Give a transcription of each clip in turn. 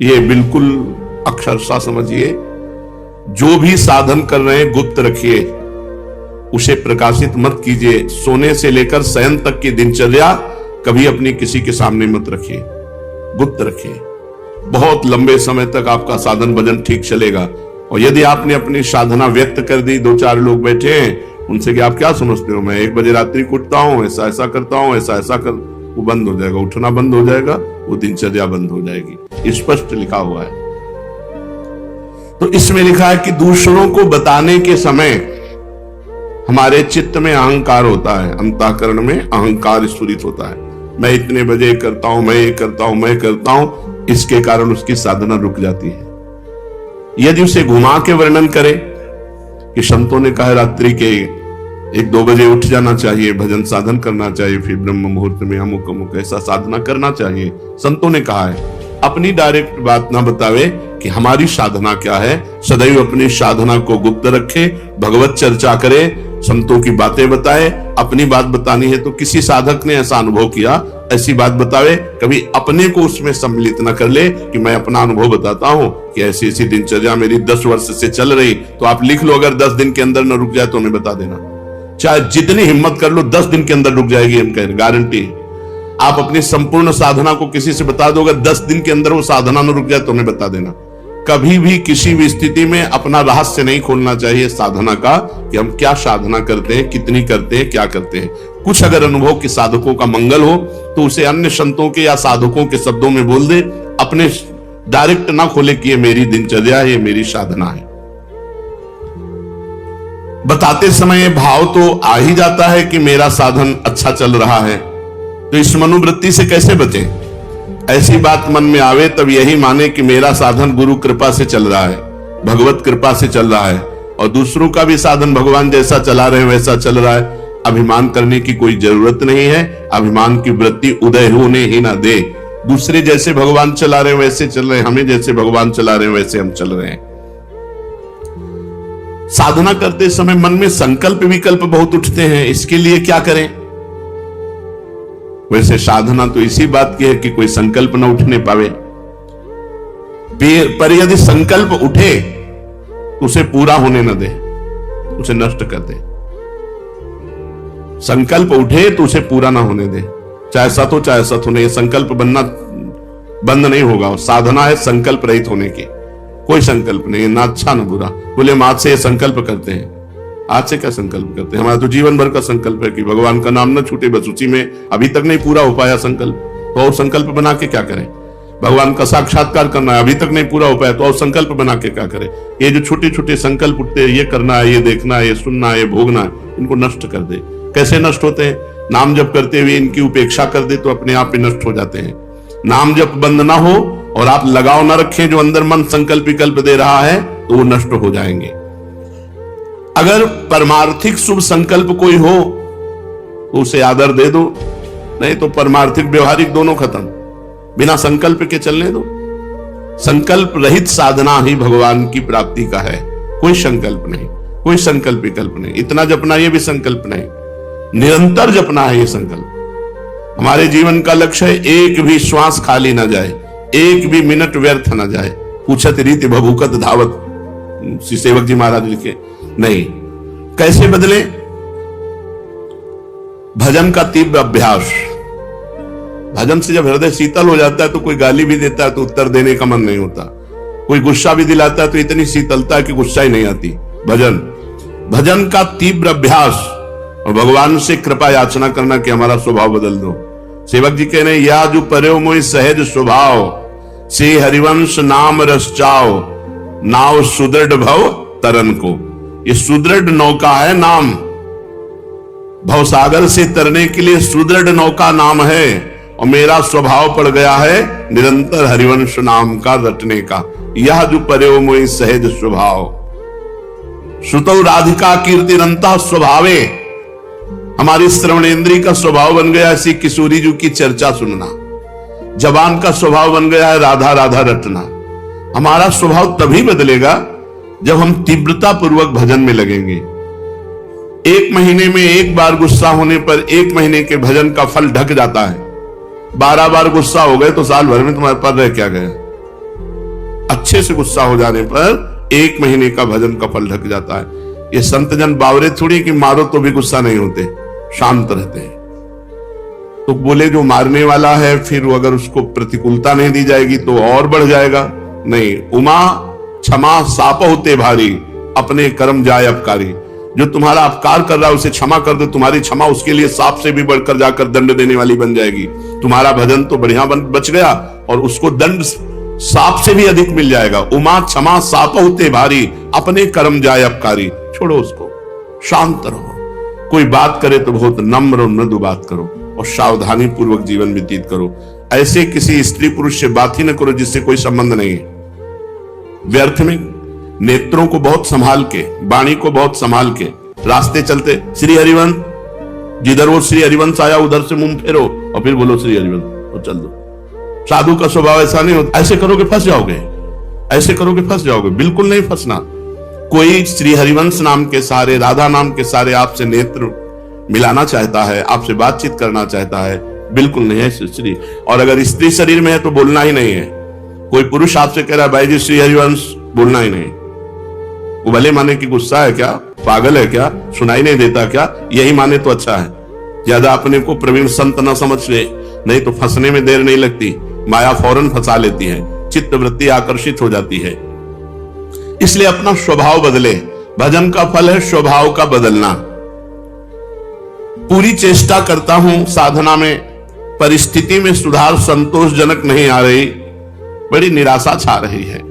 ये बिल्कुल अक्षरशः समझिए, जो भी साधन कर रहे हैं गुप्त रखिए, उसे प्रकाशित मत कीजिए। सोने से लेकर शयन तक की दिनचर्या कभी अपनी किसी के सामने मत रखिए, गुप्त रखिए। बहुत लंबे समय तक आपका साधन भजन ठीक चलेगा। और यदि आपने अपनी साधना व्यक्त कर दी, दो चार लोग बैठे हैं, उनसे कि आप क्या समझते हो, मैं 1 बजे रात्रि को उठता हूं, ऐसा ऐसा करता हूं, ऐसा ऐसा कर, वो बंद हो जाएगा, उठना बंद हो जाएगा, वो दिनचर्या बंद हो जाएगी। स्पष्ट लिखा हुआ है। तो इसमें लिखा है कि दूसरों को बताने के समय हमारे चित्त में अहंकार होता है, अंतःकरण में अहंकार स्फुरित होता है। मैं इतने बजे करता हूं, मैं ये करता हूं, मैं करता हूं, इसके कारण उसकी साधना रुक जाती है। यदि उसे घुमा के वर्णन करें कि संतों ने कहा रात्रि के 1-2 बजे उठ जाना चाहिए, भजन साधन करना चाहिए, फिर ब्रह्म मुहूर्त में अमुक अमुक ऐसा साधना करना चाहिए, संतों ने कहा है। अपनी डायरेक्ट बात ना बतावे कि हमारी साधना क्या है। सदैव अपनी साधना को गुप्त रखे, भगवत चर्चा करे, संतों की बातें बताए। अपनी बात बतानी है तो किसी साधक ने ऐसा अनुभव किया, ऐसी बात बतावे। कभी अपने को उसमें सम्मिलित न कर ले कि मैं अपना अनुभव बताता हूं कि ऐसी ऐसी दिनचर्या मेरी 10 वर्ष से चल रही। तो आप लिख लो, अगर 10 दिन के अंदर न रुक जाए तो हमें बता देना। चाहे जितनी हिम्मत कर लो, 10 दिन के अंदर रुक जाएगी, हम कह रहे, गारंटी। आप अपनी संपूर्ण साधना को किसी से बता दो, अगर 10 दिन के अंदर वो साधना न रुक जाए तो हमें बता देना। कभी भी किसी भी स्थिति में अपना रहस्य नहीं खोलना चाहिए साधना का, कि हम क्या साधना करते हैं, कितनी करते हैं, क्या करते हैं। कुछ अगर अनुभव के साधकों का मंगल हो तो उसे अन्य संतों के या साधकों के शब्दों में बोल दे, अपने डायरेक्ट ना खोले कि ये मेरी दिनचर्या है, ये मेरी साधना है। बताते समय भाव तो आ ही जाता है कि मेरा साधन अच्छा चल रहा है, तो इस मनोवृत्ति से कैसे बचे। ऐसी बात मन में आवे तब यही माने कि मेरा साधन गुरु कृपा से चल रहा है, भगवत कृपा से चल रहा है, और दूसरों का भी साधन भगवान जैसा चला रहे वैसा चल रहा है। अभिमान करने की कोई जरूरत नहीं है। अभिमान की वृत्ति उदय होने ही ना दे। दूसरे जैसे भगवान चला रहे वैसे चल रहे हैं, हमें जैसे भगवान चला रहे वैसे हम चल रहे हैं। साधना करते समय मन में संकल्प विकल्प बहुत उठते हैं, इसके लिए क्या करें। वैसे साधना तो इसी बात की है कि कोई संकल्प न उठने पावे, पर यदि संकल्प उठे तो उसे पूरा होने न दे, उसे नष्ट कर दे। संकल्प उठे तो उसे पूरा ना होने दे, चाहे सत हो चाहे असत हो। नहीं, संकल्प बनना बंद नहीं होगा। साधना है संकल्प रहित होने की। कोई संकल्प नहीं, ना अच्छा ना बुरा। बोले हम आज से ये संकल्प करते हैं। आज से क्या संकल्प करते हैं? हमारा तो जीवन भर का संकल्प है कि भगवान का नाम न छूटे, बस उसी में। अभी तक नहीं पूरा हो पाया संकल्प, तो और संकल्प बना के क्या करें। भगवान का साक्षात्कार करना है, अभी तक नहीं पूरा हो पाया, तो और संकल्प बना के क्या करें। ये जो छोटे छोटे संकल्प उठते हैं, ये करना है, ये देखना है, ये सुनना है, ये भोगना है, इनको नष्ट कर दे। कैसे नष्ट होते हैं? नाम जप करते हुए इनकी उपेक्षा कर दे तो अपने आप ही नष्ट हो जाते हैं। नाम जप बंद ना हो और आप लगाव ना रखें जो अंदर मन संकल्प विकल्प दे रहा है, तो वो नष्ट हो जाएंगे। अगर परमार्थिक शुभ संकल्प कोई हो तो उसे आदर दे दो, नहीं तो परमार्थिक व्यवहारिक दोनों खत्म। बिना संकल्प के चलने दो। संकल्प रहित साधना ही भगवान की प्राप्ति का है। कोई संकल्प नहीं, कोई संकल्प विकल्प नहीं। इतना जपना ये भी संकल्प नहीं, निरंतर जपना है ये संकल्प। हमारे जीवन का लक्ष्य है एक भी श्वास खाली ना जाए, एक भी मिनट व्यर्थ ना जाए। पूछत रीति भभूकत धावत, श्री सेवक जी महाराज लिखे। नहीं, कैसे बदले? भजन का तीव्र अभ्यास। भजन से जब हृदय शीतल हो जाता है तो कोई गाली भी देता है तो उत्तर देने का मन नहीं होता। कोई गुस्सा भी दिलाता है तो इतनी शीतलता है कि गुस्सा ही नहीं आती। भजन का तीव्र अभ्यास और भगवान से कृपा याचना करना कि हमारा स्वभाव बदल दो। सेवक जी कह रहे हैं, या जो पर्यो मोहि सहज स्वभाव, से हरिवंश नाम रस चाओ, नाव सुदृढ़ भव तरन को। ये सुदृढ़ नौका है नाम। भवसागर से तरने के लिए सुदृढ़ नौका नाम है, और मेरा स्वभाव पड़ गया है निरंतर हरिवंश नाम का रटने का। यह जो पर्यो मोहि सहज स्वभाव, श्रुतौ राधिका कीर्तिरंता स्वभावे। हमारी श्रवणेंद्री का स्वभाव बन गया ऐसी किशोरी जी की चर्चा सुनना। जबान का स्वभाव बन गया है राधा राधा रटना। हमारा स्वभाव तभी बदलेगा जब हम तीव्रता पूर्वक भजन में लगेंगे। 1 महीने में 1 बार गुस्सा होने पर 1 महीने के भजन का फल ढक जाता है। 12 बार गुस्सा हो गए तो साल भर में तुम्हारे पर रह क्या गए। थोड़े से गुस्सा हो जाने पर 1 महीने का भजन का फल ढक जाता है। ये संत जन बावरे थोड़ी कि मारो तो भी गुस्सा नहीं होते, शांत रहते हैं। तो बोले जो मारने वाला है फिर अगर उसको प्रतिकूलता नहीं दी जाएगी तो और बढ़ जाएगा। नहीं, उमा क्षमा साप होते भारी, अपने कर्म जाए अपकारी। जो तुम्हारा अपकार कर रहा है उसे क्षमा कर दो, तुम्हारी क्षमा उसके लिए सांप से भी बढ़कर जाकर दंड देने वाली बन जाएगी। तुम्हारा भजन तो बढ़िया बच गया और उसको दंड सांप से भी अधिक मिल जाएगा। उमा क्षमा साप होते भारी, अपने कर्म जाए अपकारी। छोड़ो उसको, शांत रहो। कोई बात करे तो बहुत नम्र और मृदु बात करो और सावधानी पूर्वक जीवन व्यतीत करो। ऐसे किसी स्त्री पुरुष से बात ही न करो जिससे कोई संबंध नहीं है। व्यर्थ में नेत्रों को बहुत संभाल के, वाणी को बहुत संभाल के रास्ते चलते, श्री हरिवंश, जिधर वो श्री हरिवंश आया उधर से मुंह फेरो और फिर बोलो श्री हरिवंश और चल दो। साधु का स्वभाव ऐसा नहीं होता। ऐसे करोगे फंस जाओगे, ऐसे करोगे फंस जाओगे। बिल्कुल नहीं फंसना। कोई श्री हरिवंश नाम के सहारे, राधा नाम के सहारे आपसे नेत्र मिलाना चाहता है, आपसे बातचीत करना चाहता है, बिल्कुल नहीं है श्री। और अगर स्त्री शरीर में है तो बोलना ही नहीं है। कोई पुरुष आपसे कह रहा है भाई जी श्री हरिवंश, बोलना ही नहीं। वो भले माने कि गुस्सा है क्या, पागल है क्या, सुनाई नहीं देता क्या, यही माने तो अच्छा है। ज्यादा अपने को प्रवीण संत न समझ ले, नहीं तो फंसने में देर नहीं लगती। माया फौरन फंसा लेती है, चित्त वृत्ति आकर्षित हो जाती है। इसलिए अपना स्वभाव बदले। भजन का फल है स्वभाव का बदलना। पूरी चेष्टा करता हूं साधना में, परिस्थिति में सुधार संतोषजनक नहीं आ रही, बड़ी निराशा छा रही है।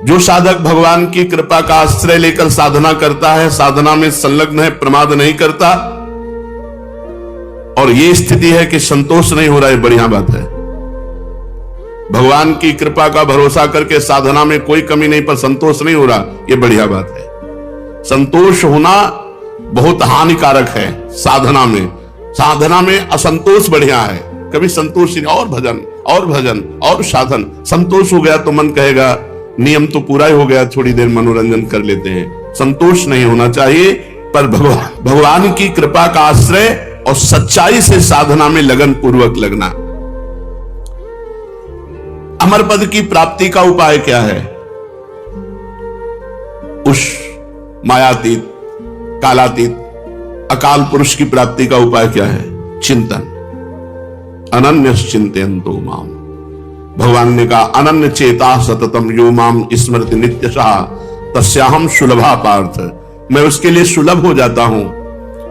जो साधक भगवान की कृपा का आश्रय लेकर साधना करता है, साधना में संलग्न है, प्रमाद नहीं करता, और ये स्थिति है कि संतोष नहीं हो रहा है, बढ़िया बात है। भगवान की कृपा का भरोसा करके साधना में कोई कमी नहीं पर संतोष नहीं हो रहा, ये बढ़िया बात है। संतोष होना बहुत हानिकारक है साधना में। साधना में असंतोष बढ़िया है। कभी संतोष नहीं, और भजन और भजन और साधन। संतोष हो गया तो मन कहेगा नियम तो पूरा ही हो गया, थोड़ी देर मनोरंजन कर लेते हैं। संतोष नहीं होना चाहिए, पर भगवान की कृपा का आश्रय और सच्चाई से साधना में लगन पूर्वक लगना। अमर पद की प्राप्ति का उपाय क्या है? उस मायातीत, कालातीत, अकाल पुरुष की प्राप्ति का उपाय क्या है? चिंतन। अनन्य चिंतयन्तो माम। भगवान ने कहा अनन्य चेता सततम यो माम स्मृति नित्यशः तस्याहम सुलभा पार्थ। मैं उसके लिए सुलभ हो जाता हूं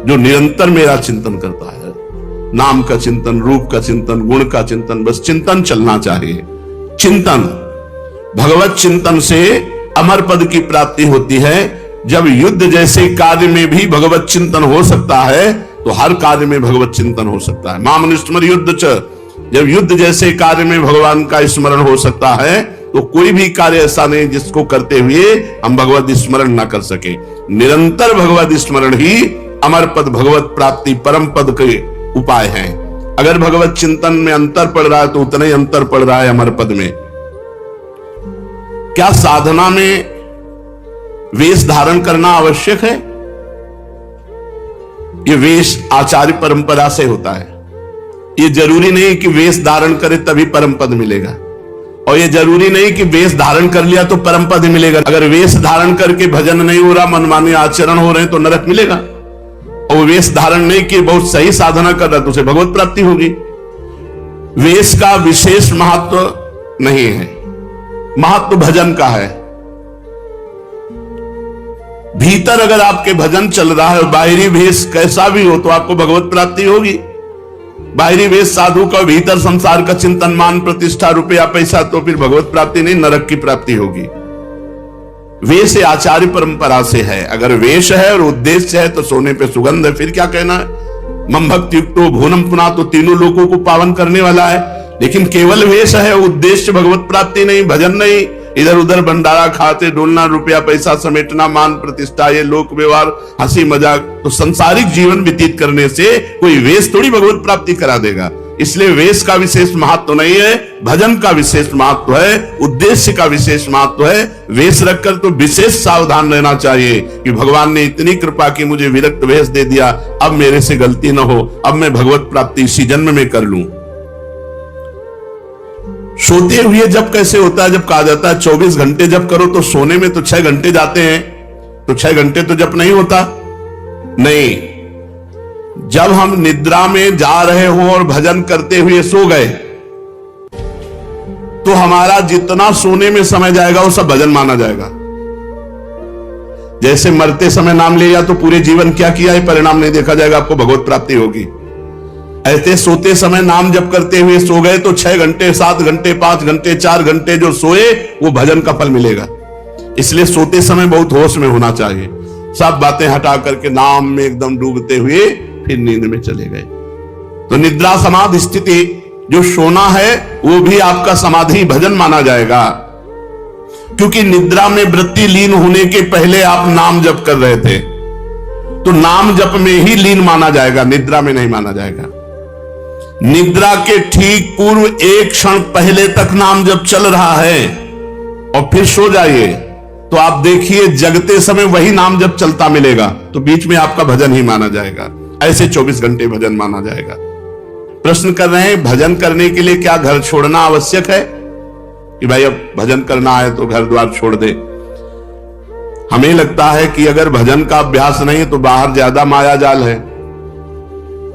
जो निरंतर मेरा चिंतन करता है। नाम का चिंतन, रूप का चिंतन, गुण का चिंतन, बस चिंतन चलना चाहिए। चिंतन, भगवत चिंतन से अमर पद की प्राप्ति होती है। जब युद्ध जैसे कार्य में भी भगवत चिंतन हो सकता है तो हर कार्य में भगवत चिंतन हो सकता है। माम अनुस्मर युद्ध च। जब युद्ध जैसे कार्य में भगवान का स्मरण हो सकता है तो कोई भी कार्य ऐसा नहीं जिसको करते हुए हम भगवत स्मरण ना कर सके। निरंतर भगवत स्मरण ही अमर पद, भगवत प्राप्ति, परम पद के उपाय हैं। अगर भगवत चिंतन में अंतर पड़ रहा है तो उतना ही अंतर पड़ रहा है अमर पद में। क्या साधना में वेश धारण करना आवश्यक है? ये वेश आचार्य परंपरा से होता है। ये जरूरी नहीं कि वेश धारण करे तभी परम पद मिलेगा, और ये जरूरी नहीं कि वेश धारण कर लिया तो परम पद मिलेगा। अगर वेश धारण करके भजन नहीं हो रहा, मनमाने आचरण हो रहे हैं तो नरक मिलेगा। और वेश धारण नहीं किए, बहुत सही साधना कर रहा तो उसे भगवत प्राप्ति होगी। वेश का विशेष महत्व नहीं है, महत्व भजन का है। भीतर अगर आपके भजन चल रहा है, बाहरी वेश कैसा भी हो तो आपको भगवत प्राप्ति होगी। बाहरी वेश साधु का, भीतर संसार का चिंतन, मान प्रतिष्ठा, रुपया पैसा, तो फिर भगवत प्राप्ति नहीं, नरक की प्राप्ति होगी। वेश आचार्य परंपरा से है। अगर वेश है और उद्देश्य है तो सोने पे सुगंध है, फिर क्या कहना है। मम भक्ति युक्तो भुवनम पुना, तो तीनों लोगों को पावन करने वाला है। लेकिन केवल वेश है, उद्देश्य भगवत प्राप्ति नहीं, भजन नहीं, इधर उधर भंडारा खाते डोलना, रुपया पैसा समेटना, मान प्रतिष्ठा, ये लोक व्यवहार, हंसी मजाक, तो संसारिक जीवन व्यतीत करने से कोई वेश थोड़ी भगवत प्राप्ति करा देगा। इसलिए वेश का विशेष महत्व नहीं है, भजन का विशेष महत्व है, उद्देश्य का विशेष महत्व है। वेश रखकर तो विशेष सावधान रहना चाहिए कि भगवान ने इतनी कृपा की, मुझे विरक्त वेश दे दिया, अब मेरे से गलती न हो, अब मैं भगवत प्राप्ति इसी जन्म में कर लूं। सोते हुए जब कैसे होता है? जब कहा जाता है 24 घंटे जप करो, तो सोने में तो 6 घंटे जाते हैं, तो 6 घंटे तो जप नहीं होता। नहीं, जब हम निद्रा में जा रहे हो और भजन करते हुए सो गए, तो हमारा जितना सोने में समय जाएगा वो सब भजन माना जाएगा। जैसे मरते समय नाम लिया तो पूरे जीवन क्या किया है परिणाम नहीं देखा जाएगा, आपको भगवत प्राप्ति होगी। ऐसे सोते समय नाम जप करते हुए सो गए तो 6 घंटे, 7 घंटे, 5 घंटे, 4 घंटे जो सोए वो भजन का फल मिलेगा। इसलिए सोते समय बहुत होश में होना चाहिए। सब बातें हटा करके नाम में एकदम डूबते हुए फिर नींद में चले गए। तो निद्रा समाधि स्थिति, जो सोना है वो भी आपका समाधि भजन माना जाएगा, क्योंकि निद्रा में वृत्ति लीन होने के पहले आप नाम जप कर रहे थे, तो नाम जप में ही लीन माना जाएगा, निद्रा में नहीं माना जाएगा। निद्रा के ठीक पूर्व एक क्षण पहले तक नाम जप चल रहा है और फिर सो जाइए, तो आप देखिए जगते समय वही नाम जप चलता मिलेगा, तो बीच में आपका भजन ही माना जाएगा। ऐसे 24 घंटे भजन माना जाएगा। प्रश्न कर रहे हैं, भजन करने के लिए क्या घर छोड़ना आवश्यक है? कि भाई अब भजन करना है तो घर द्वार छोड़ दे। हमें लगता है कि अगर भजन का अभ्यास नहीं तो बाहर ज्यादा माया जाल है,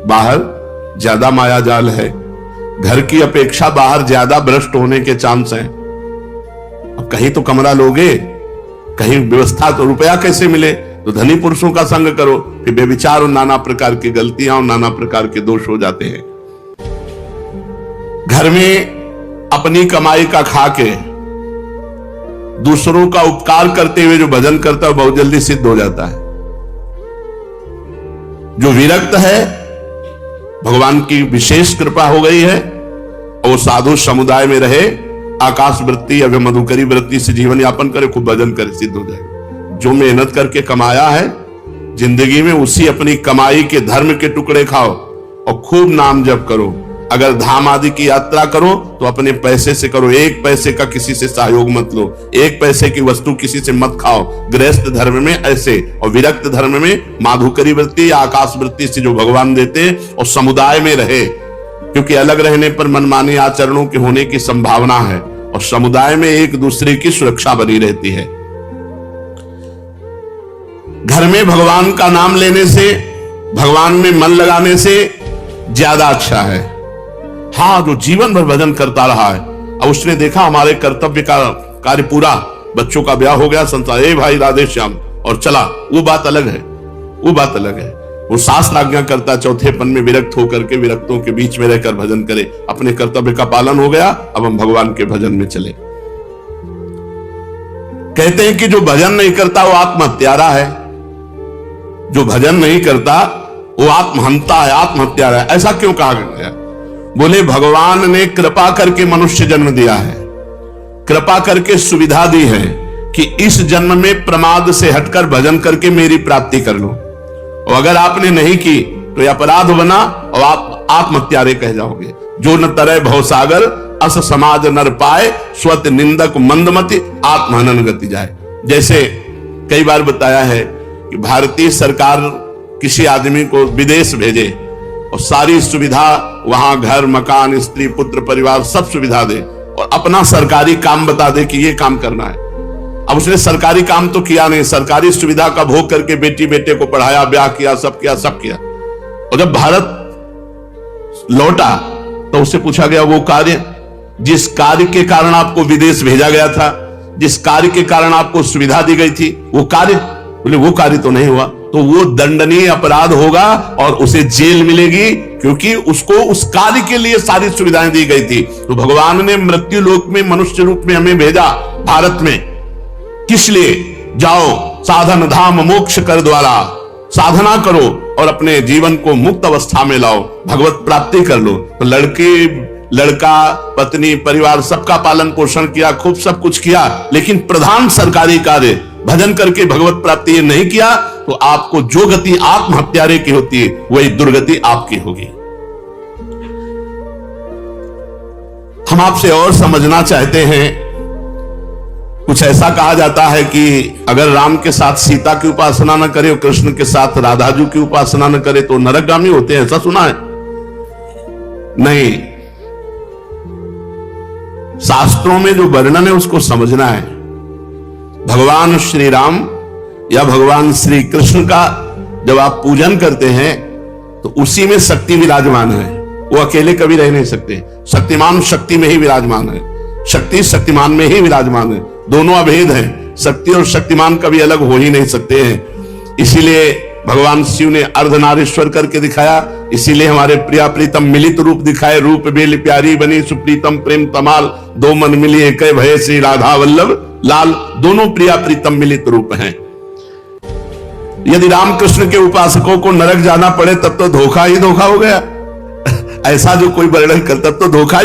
बाहर ज्यादा माया जाल है, घर की अपेक्षा बाहर ज्यादा भ्रष्ट होने के चांस हैं। अब कहीं तो कमरा लोगे, कहीं व्यवस्था, तो रुपया कैसे मिले? तो धनी पुरुषों का संग करो, फिर बेविचार और नाना प्रकार की गलतियां और नाना प्रकार के दोष हो जाते हैं। घर में अपनी कमाई का खा के दूसरों का उपकार करते हुए जो भजन करता है बहुत जल्दी सिद्ध हो जाता है। जो विरक्त है, भगवान की विशेष कृपा हो गई है और वो साधु समुदाय में रहे, आकाश वृत्ति या मधुकरी वृत्ति से जीवन यापन करे, खूब भजन करे, सिद्ध हो जाएगा। जो मेहनत करके कमाया है जिंदगी में, उसी अपनी कमाई के धर्म के टुकड़े खाओ और खूब नाम जप करो। अगर धाम आदि की यात्रा करो तो अपने पैसे से करो, 1 पैसे का किसी से सहयोग मत लो, 1 पैसे की वस्तु किसी से मत खाओ। गृहस्थ धर्म में ऐसे, और विरक्त धर्म में माधुकरी वृत्ति या आकाश वृत्ति से जो भगवान देते हैं, और समुदाय में रहे, क्योंकि अलग रहने पर मनमानी आचरणों के होने की संभावना है, और समुदाय में एक दूसरे की सुरक्षा बनी रहती है। घर में भगवान का नाम लेने से, भगवान में मन लगाने से ज्यादा अच्छा है। हाँ, जो जीवन भर भजन करता रहा है, अब उसने देखा हमारे कर्तव्य का कार्य पूरा, बच्चों का ब्याह हो गया, संसार, ए भाई राधे श्याम, और चला, वो बात अलग है, वो बात अलग है। वो शास्त्र आज्ञा करता चौथेपन में विरक्त होकर के विरक्तों के बीच में रहकर भजन करे, अपने कर्तव्य का पालन हो गया, अब हम भगवान के भजन में चले। कहते हैं कि जो भजन नहीं करता वो आत्महत्यारा है, जो भजन नहीं करता वो आत्महंता है, आत्महत्यारा है। ऐसा क्यों कहा गया? बोले भगवान ने कृपा करके मनुष्य जन्म दिया है, कृपा करके सुविधा दी है कि इस जन्म में प्रमाद से हटकर भजन करके मेरी प्राप्ति कर लो, और अगर आपने नहीं की तो यह अपराध बना और आप आत्महत्यारे कह जाओगे। जो न तरह भवसागर अस समाज नर पाए, स्वत निंदक मंदमति आत्महनन गति जाए। जैसे कई बार बताया है कि भारतीय सरकार किसी आदमी को विदेश भेजे और सारी सुविधा वहां, घर मकान, स्त्री पुत्र परिवार सब सुविधा दे, और अपना सरकारी काम बता दे कि ये काम करना है। अब उसने सरकारी काम तो किया नहीं, सरकारी सुविधा का भोग करके बेटी बेटे को पढ़ाया, ब्याह किया, सब किया, सब किया। और जब भारत लौटा तो उससे पूछा गया वो कार्य, जिस कार्य के कारण आपको विदेश भेजा गया था, जिस कार्य के कारण आपको सुविधा दी गई थी, वो कार्य? बोले वो कार्य तो नहीं हुआ, तो वो दंडनीय अपराध होगा और उसे जेल मिलेगी, क्योंकि उसको उस कार्य के लिए सारी सुविधाएं दी गई थी। तो भगवान ने मृत्यु लोक में मनुष्य रूप में हमें भेजा भारत में, किस लिए? जाओ साधन धाम मोक्ष कर द्वारा, साधना करो और अपने जीवन को मुक्त अवस्था में लाओ, भगवत प्राप्ति कर लो। तो लड़का पत्नी परिवार सबका पालन पोषण किया, खूब सब कुछ किया, लेकिन प्रधान सरकारी कार्य भजन करके भगवत प्राप्ति ये नहीं किया, तो आपको जो गति आत्महत्यारे की होती है वही दुर्गति आपकी होगी। हम आपसे और समझना चाहते हैं। कुछ ऐसा कहा जाता है कि अगर राम के साथ सीता की उपासना न करे और कृष्ण के साथ राधाजू की उपासना न करे तो नरकगामी होते हैं, ऐसा सुना है? नहीं, शास्त्रों में जो वर्णन है उसको समझना है। भगवान श्री राम या भगवान श्री कृष्ण का जब आप पूजन करते हैं तो उसी में शक्ति विराजमान है, वो अकेले कभी रह नहीं सकते। शक्तिमान शक्ति में ही विराजमान है, शक्ति शक्तिमान में ही विराजमान है, दोनों अभेद हैं। शक्ति और शक्तिमान कभी अलग हो ही नहीं सकते हैं। इसीलिए भगवान शिव ने अर्धनारीश्वर करके दिखाया, इसीलिए हमारे प्रिया प्रीतम मिलित रूप दिखाए। रूप बेल प्यारी बनी सुप्रीतम प्रेम तमाल, दो मन मिली एक भय श्री राधा वल्लभ लाल। दोनों प्रिया प्रीतम मिलित रूप हैं। यदि रामकृष्ण के उपासकों को नरक जाना पड़े तब तो धोखा ही धोखा हो गया। ऐसा जो कोई वर्णन करता तो धोखा